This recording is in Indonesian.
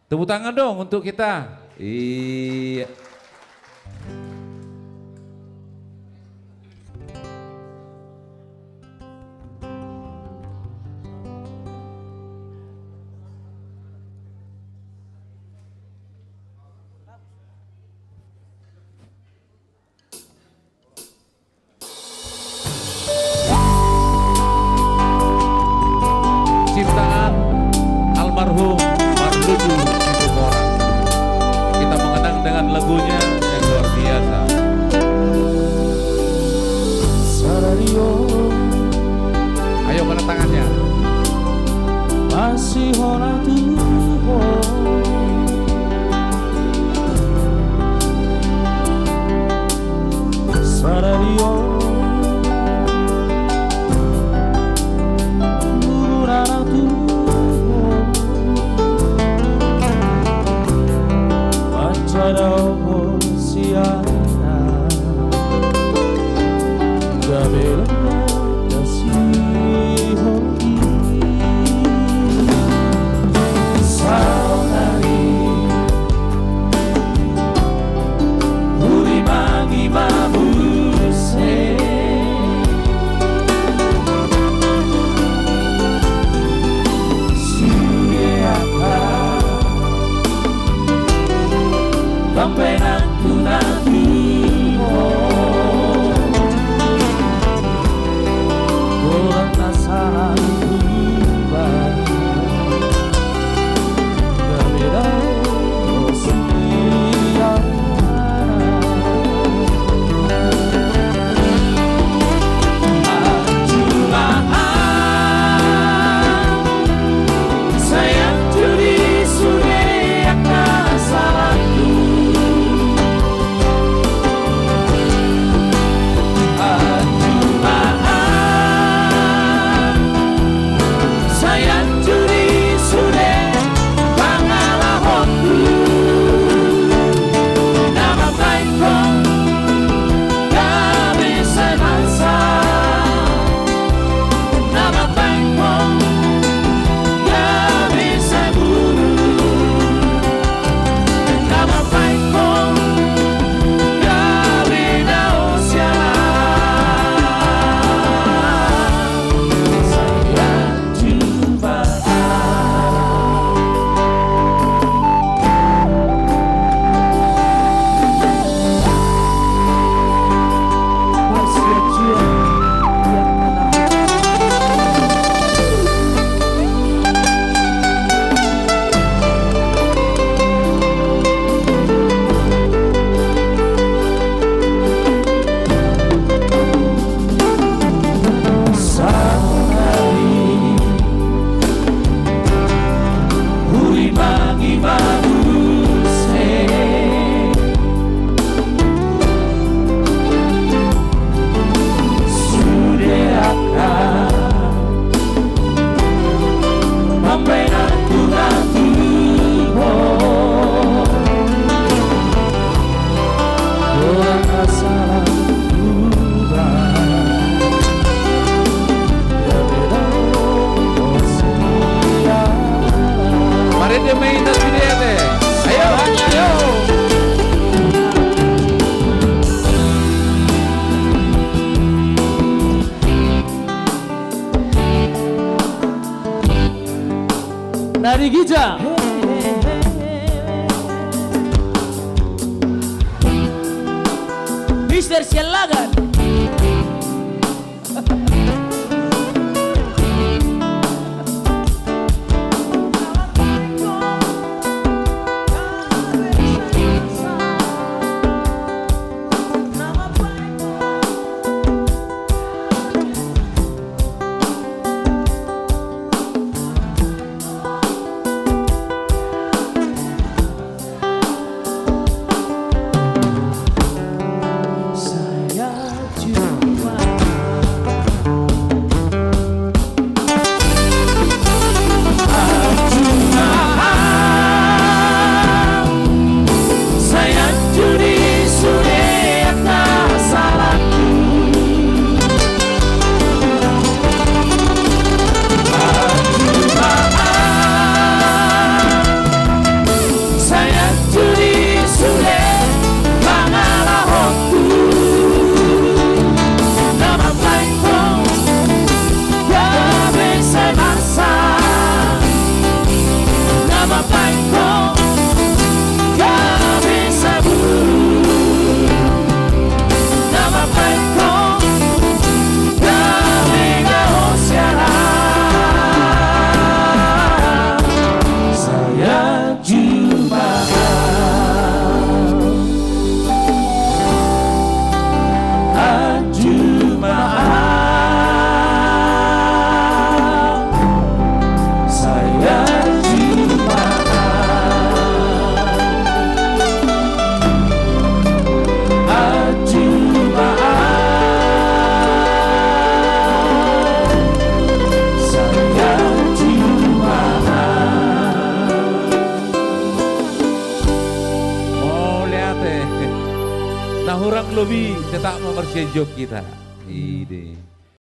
Tepuk tangan dong untuk kita. Iya. Ciptaan almarhum Mardudu Situmorang. Kita mengenang dengan lagunya yang luar biasa. Sarario, Ayo mana tangannya? masih hona tuho. Sarario, murana tuho. Pacara siana, gabelana kasih hoki. Saunari, uri mangi mabuse. Suye apa, pampenan tunanimo. Orang nasaran tumbang. Mari dia main dan video deh. Ayo, ayo. Dari Gija, Mister Sialagan. Sayang Nah orang lebih tetap mempersiap kita. Ide.